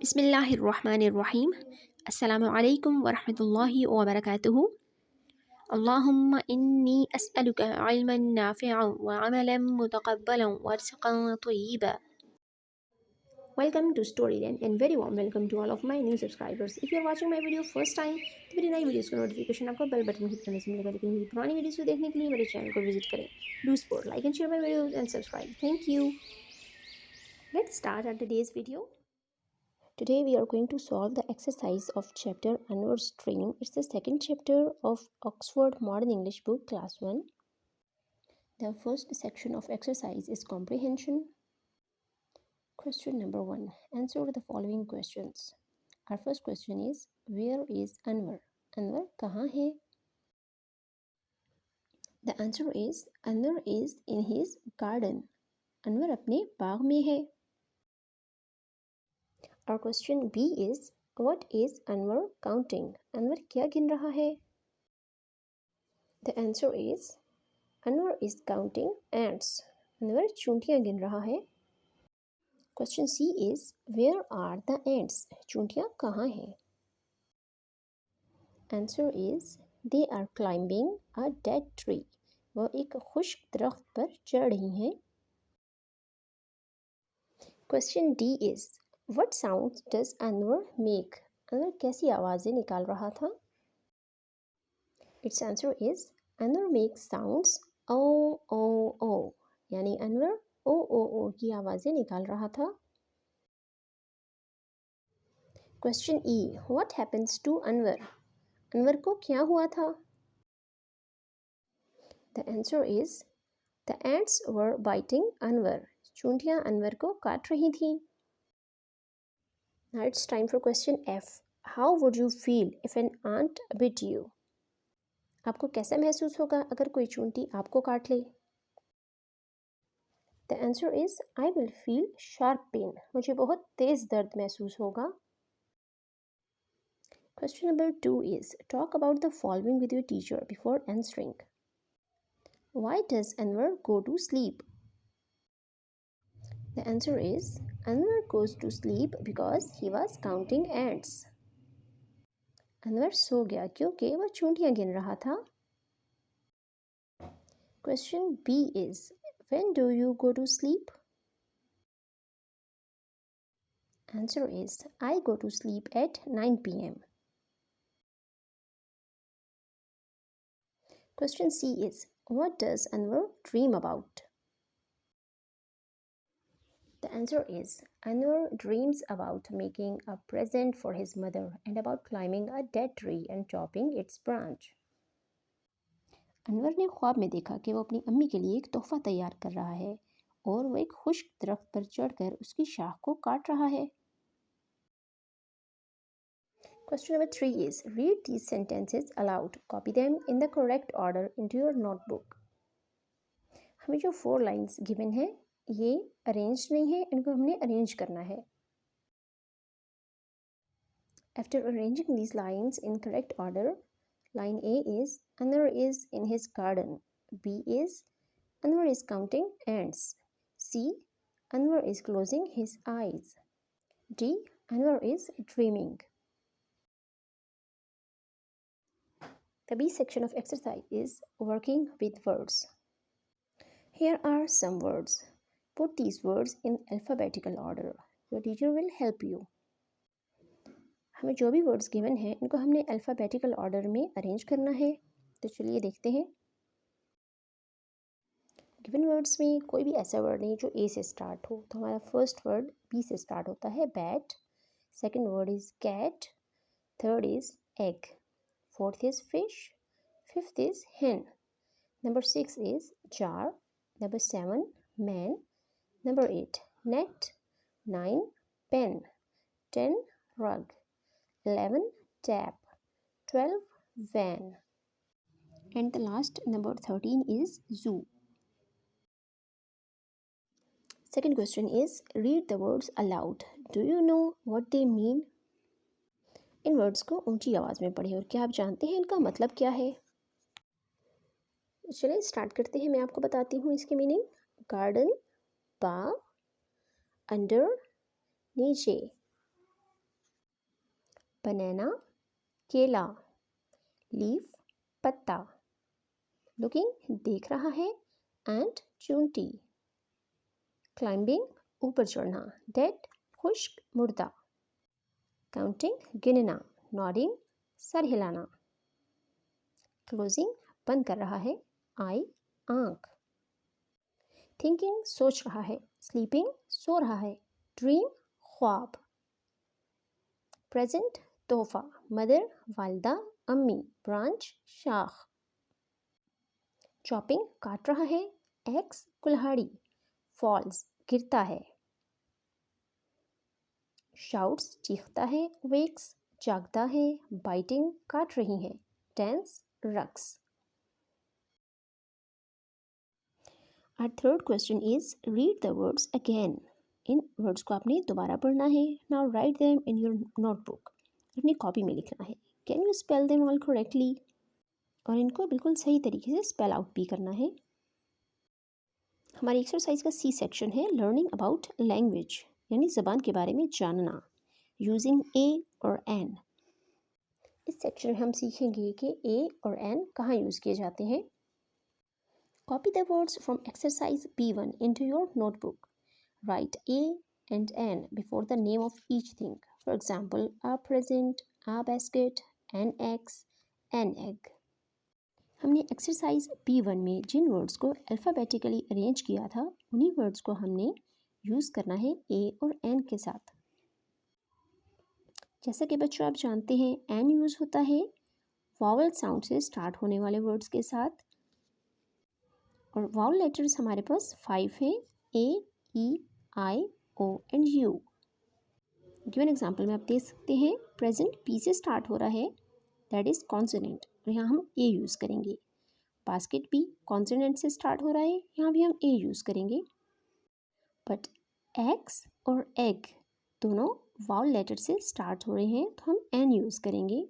बिस्मिल्लाहिर्रहमानिर्रहीम। अस्सलामु अलैकुम वरहमतुल्लाहि वबरकातुहु। अल्लाहुम्मा इन्नी अस्अलुका इल्मन नाफ़िअन व अमलन मुतक़ब्बलन व रिज़्क़न तय्यिबा। Welcome to Storyland and very warm welcome to all of my new subscribers. If you are watching my video first time तो मेरी नई वीडियोस का नोटिफिकेशन आपको बेल बटन की तरह से मिलेगा, लेकिन मेरी पुरानी वीडियोस को देखने के लिए मेरे चैनल को विजिट करें. Do support, like and share my videos and subscribe. Thank you. Let's start our today's video. Today we are going to solve the exercise of chapter Anwar's Dream. It's the second chapter of Oxford Modern English Book Class 1. The first section of exercise is comprehension. Question number 1. Answer the following questions. Our first question is, where is Anwar? Anwar kahan hai? The answer is, Anwar is in his garden. Anwar apne baag mein hai. Our question B is, what is Anwar counting? Anwar क्या गिन रहा है? The answer is, Anwar is counting ants. Anwar चूंटियां गिन रहा है. Question C is, where are the ants? चूंटियां कहाँ हैं? Answer is, they are climbing a dead tree. वह एक खुश्क दरख्त पर चढ़ रही हैं. Question D is, what sounds does Anwar make? Anwar कैसी आवाज़ें निकाल रहा था? Its answer is, Anwar makes sounds o o o. यानी Anwar o o o की आवाज़ें निकाल रहा था. Question E, what happens to Anwar? Anwar को क्या हुआ था? The answer is, the ants were biting Anwar. चूंटियां Anwar को काट रही थीं. Now it's time for question F. How would you feel if an ant bit you? आपको कैसा महसूस होगा अगर कोई चूंटी आपको काट ले? The answer is, I will feel sharp pain. मुझे बहुत तेज दर्द महसूस होगा. Question number 2 is, talk about the following with your teacher before answering. Why does Anwar go to sleep? The answer is, Anwar goes to sleep because he was counting ants. Anwar सो गया क्योंकि वह चूंटियां गिन रहा था. Question B is, when do you go to sleep? Answer is, I go to sleep at 9 p.m. Question C is, what does Anwar dream about? The answer is, Anwar dreams about making a present for his mother and about climbing a dead tree and chopping its branch. Anwar ने ख्वाब में देखा कि वो अपनी अम्मी के लिए एक तोहफा तैयार कर रहा है और वो एक खुश्क दरख्त पर चढ़कर उसकी शाख को काट रहा है. Question number 3 is, read these sentences aloud. Copy them in the correct order into your notebook. हमें जो 4 lines given है ये arranged नहीं है, इनको हमने arrange करना है. After arranging these lines in correct order, line A is, Anwar is in his garden. B is, Anwar is counting ants. C, Anwar is closing his eyes. D, Anwar is dreaming. The B section of exercise is working with words. Here are some words. Put these words in alphabetical order. Your teacher will help you. हमें जो भी words given हैं इनको हमने alphabetical order में arrange करना है. तो चलिए देखते हैं. गिवन वर्ड्स में कोई भी ऐसा वर्ड नहीं जो ए से स्टार्ट हो. तो हमारा फर्स्ट वर्ड बी से स्टार्ट होता है, bat. Second word is cat. Third is egg. Fourth is fish. Fifth is hen. Number 6 is jar. Number 7 man. Number 8 net. 9 pen. 10 rug. 11 tap. 12 van. And the last number 13 is zoo. Second question is, read the words aloud. Do you know what they mean? In words को ऊंची आवाज़ में पढ़ें और क्या आप जानते हैं इनका मतलब क्या है? चलिए स्टार्ट करते हैं. मैं आपको बताती हूँ इसके मीनिंग. गार्डन, बाग, अंडर, नीचे, banana, केला, leaf, पत्ता, looking, देख रहा है, and चूंटी, climbing, ऊपर चढ़ना, dead, खुश्क, मुर्दा, counting, गिनना, nodding, सर हिलाना, closing, बंद कर रहा है, eye, आँख, thinking, सोच रहा है, sleeping, सो रहा है, dream, ख्वाब, present, तोहफा, मदर, वालदा, अम्मी, ब्रांच, शाख, चॉपिंग, काट रहा है, एक्स, कुल्हाड़ी, फॉल्स, गिरता है, शाउट्स, चीखता है, वेक्स, जागता है, बाइटिंग, काट रही है, डांस, रक्स। Our third question is read the words again. इन वर्ड्स को आपने दोबारा पढ़ना है. Now write them in your notebook. अपनी कॉपी में लिखना है. Can you spell them all correctly? और इनको बिल्कुल सही तरीके से स्पेल आउट भी करना है. हमारी एक्सरसाइज का सी सेक्शन है लर्निंग अबाउट लैंग्वेज, यानी ज़बान के बारे में जानना, यूजिंग ए और एन. इस सेक्शन में हम सीखेंगे कि ए और एन कहाँ यूज़ किए जाते हैं. Copy the words from exercise B1 into your notebook. Write A and N before the name of each thing. For example, a present, a basket, an axe, an egg. हमने exercise B1 में जिन words को alphabetically arrange किया था उन्हीं words को हमने use करना है A और N के साथ. जैसा कि बच्चों आप जानते हैं N यूज़ होता है वावल साउंड से स्टार्ट होने वाले वर्ड्स के साथ, और वावल लेटर्स हमारे पास 5 हैं, A, E, I, O and U. Given example में आप देख सकते हैं प्रेजेंट P से स्टार्ट हो रहा है, दैट इज़ कॉन्सोनेंट, और यहाँ हम A यूज़ करेंगे. बास्केट भी कॉन्सोनेंट से स्टार्ट हो रहा है, यहाँ भी हम A यूज़ करेंगे. बट एक्स और एग दोनों वावल लेटर से स्टार्ट हो रहे हैं तो हम N यूज़ करेंगे.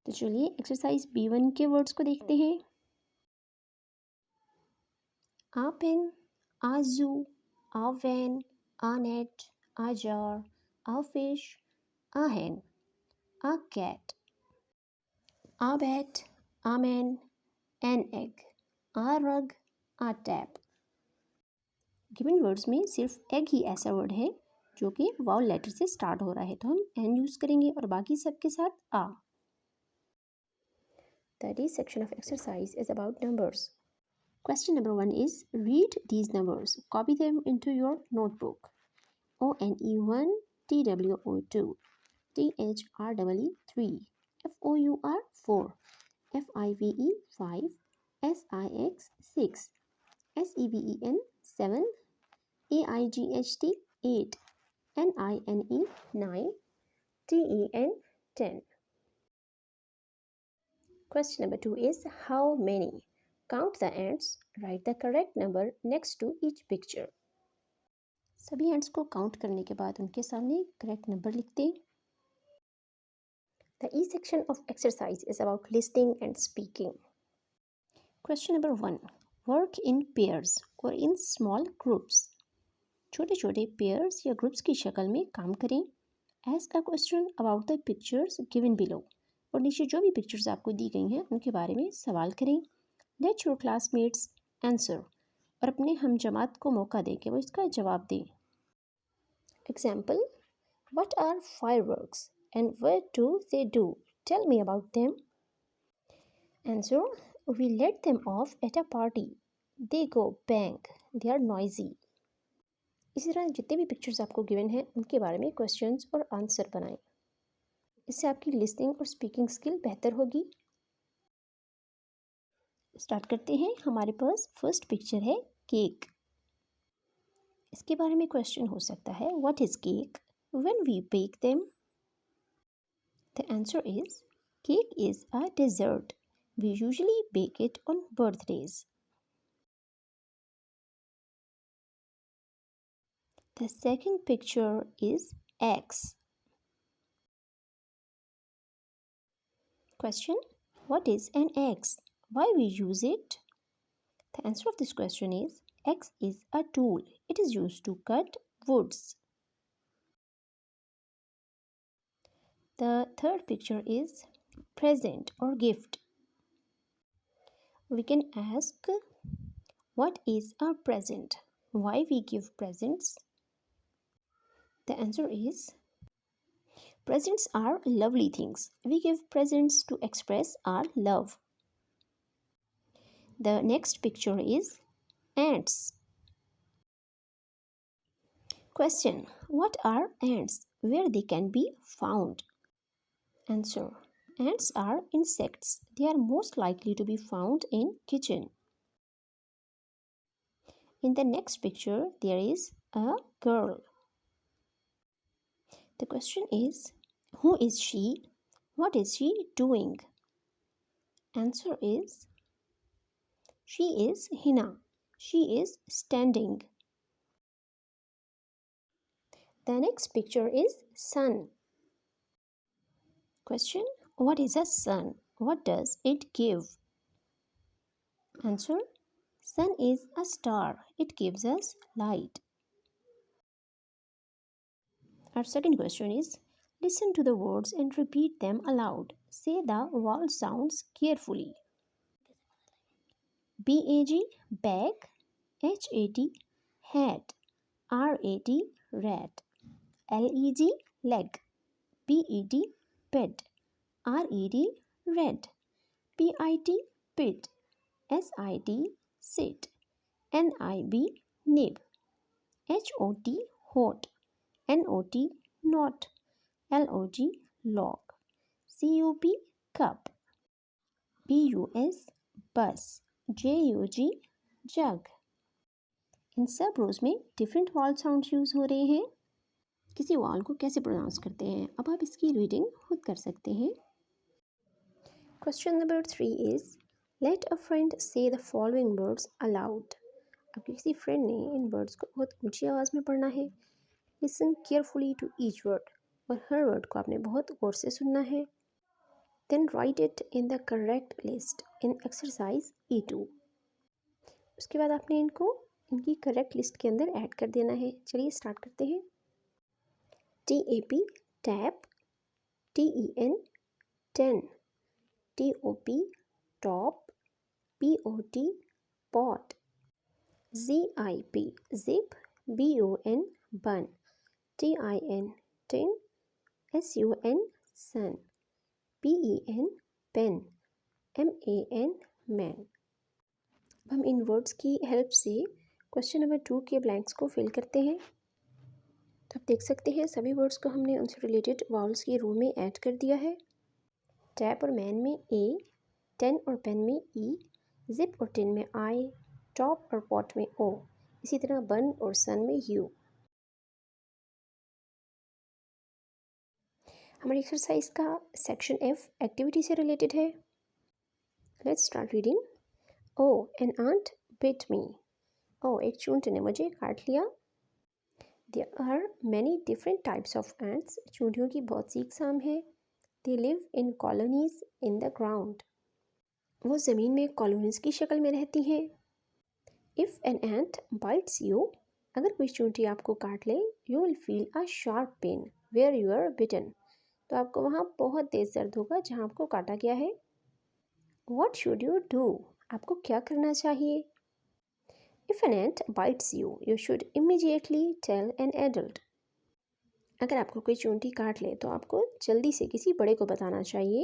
तो चलिए एक्सरसाइज B1 के वर्ड्स को देखते हैं. A pen, a zoo, a van, a net, a jar, a fish, a hen, a cat, a bat, a man, an egg, a rug, a tap. Given words में सिर्फ egg ही ऐसा word है जो कि vowel letter से start हो रहा है तो हम एन यूज़ करेंगे और बाकी सब के साथ आ. The D section of exercise is about numbers. Question number 1 is read these numbers. Copy them into your notebook. ONE1, TWO2, THREE 3, FOUR 4, FIVE 5, SIX 6, SEVEN 7, AIGHT 8, NINE 9, TEN 10. Question number 2 is how many? Count the ants. Write the correct number next to each picture. सभी ants को count करने के बाद उनके सामने correct number लिख दें. The E section of exercise is about listening and speaking. Question number 1. Work in pairs or in small groups. छोटे छोटे pairs या groups की शक्ल में काम करें. Ask a question about the pictures given below. और नीचे जो भी पिक्चर्स आपको दी गई हैं उनके बारे में सवाल करें. Let your classmates answer. और अपने हम जमात को मौका दें कि वो इसका जवाब दें. Example, what are fireworks and what do they do? Tell me about them. Answer, we let them off at a party. They go bang. They are noisy. इसी तरह जितने भी पिक्चर्स आपको गिवन हैं उनके बारे में क्वेश्चंस और आंसर बनाएं. इससे आपकी लिसनिंग और स्पीकिंग स्किल बेहतर होगी. स्टार्ट करते हैं. हमारे पास फर्स्ट पिक्चर है केक. इसके बारे में क्वेश्चन हो सकता है what is cake, when we bake them. The answer is cake is a dessert. We usually bake it on birthdays. The second picture is eggs. Question, what is an axe? Why we use it? The answer of this question is axe is a tool. It is used to cut woods. The third picture is present or gift. We can ask, what is a present? Why we give presents? The answer is, presents are lovely things. We give presents to express our love. The next picture is ants. Question: what are ants? Where they can be found? Answer: ants are insects. They are most likely to be found in kitchen. In the next picture, there is a girl. The question is, who is she? What is she doing? Answer is, she is Hina. She is standing. The next picture is sun. Question: what is a sun? What does it give? Answer: sun is a star. It gives us light. Our second question is, listen to the words and repeat them aloud. Say the vowel sounds carefully. BAG, bag. HAT, hat. RAT, rat. LEG, leg. PED, pet. RED, red. PIT, pit. SIT, sit. NIB, nib. HOT, hot. NOT, not. LOG, log. CUP, cup. BUS, bus. JUG, jug. इन सब रोज में different wall sound use हो रहे हैं. किसी wall को कैसे pronounce करते हैं, अब आप इसकी रीडिंग खुद कर सकते हैं. Question number 3 is, let a friend say the following words aloud. अब किसी फ्रेंड ने इन वर्ड्स को बहुत ऊंची आवाज़ में पढ़ना है. Listen carefully to each word, और हर वर्ड को आपने बहुत गौर से सुनना है. Then write it in the correct list in exercise E2. उसके बाद आपने इनकी करेक्ट लिस्ट के अंदर ऐड कर देना है. चलिए स्टार्ट करते हैं. TAP, tap. TEN, 10. TOP, top. POT, pot. ZIP, zip. BON, bun. TIN, tin. SUN, sun. PEN, pen. MAN, man. अब हम इन वर्ड्स की हेल्प से क्वेश्चन नंबर 2 के ब्लैंक्स को फिल करते हैं. तो आप देख सकते हैं सभी वर्ड्स को हमने उनसे रिलेटेड वाउल्स की रो में ऐड कर दिया है. टैप और मैन में A, टेन और पेन में E, जिप और टिन में I, टॉप और पॉट में O, इसी तरह बन और सन में U. हमारी एक्सरसाइज का सेक्शन F एक्टिविटी से रिलेटेड है. Let's start reading. Oh, an ant bit me. ओ, एक चूंटी ने मुझे काट लिया. There are many different types of ants. चूंटियों की बहुत सी इकसाम है. They live in colonies in the ground. वो ज़मीन में कॉलोनीज की शक्ल में रहती हैं. If an ant bites you, अगर कोई चूंटी आपको काट ले, you will feel a sharp pain where you are bitten. तो आपको वहाँ बहुत तेज दर्द होगा जहाँ आपको काटा गया है. What should you do? आपको क्या करना चाहिए? If an ant bites you, you should immediately tell an adult. अगर आपको कोई चूंटी काट ले तो आपको जल्दी से किसी बड़े को बताना चाहिए.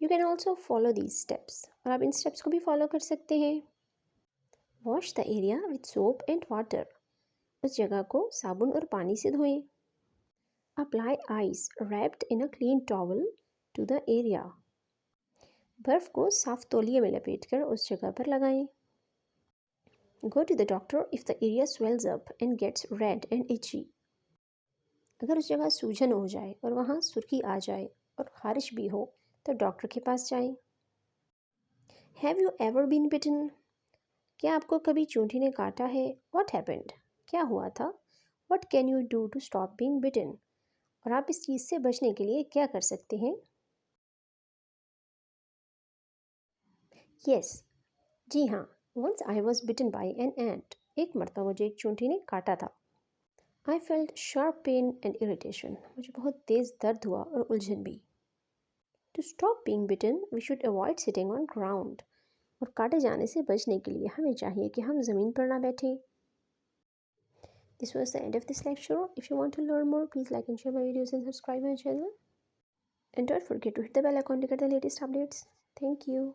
You can also follow these steps. और आप इन स्टेप्स को भी फॉलो कर सकते हैं. Wash the area with soap and water. उस जगह को साबुन और पानी से धोएं. Apply ice wrapped in a clean towel to the area. बर्फ़ को साफ तौलिए में लपेटकर उस जगह पर लगाएं. Go to the doctor if the area swells up and gets red and itchy. अगर उस जगह सूजन हो जाए और वहाँ सुर्खी आ जाए और ख़ारिश भी हो तो डॉक्टर के पास जाएं. Have you ever been bitten? क्या आपको कभी चूंटी ने काटा है? What happened? क्या हुआ था? What can you do to stop being bitten? और आप इस चीज़ से बचने के लिए क्या कर सकते हैं? Yes, जी हाँ. Once I was bitten by an ant. एक मरतबा मुझे एक चूंटी ने काटा था. I felt sharp pain and irritation. मुझे बहुत तेज़ दर्द हुआ और उलझन भी. To stop being bitten, we should avoid sitting on ground. और काटे जाने से बचने के लिए हमें चाहिए कि हम ज़मीन पर ना बैठें. This was the end of this lecture. If you want to learn more, please like and share my videos and subscribe my channel. And don't forget to hit the bell icon to get the latest updates. Thank you.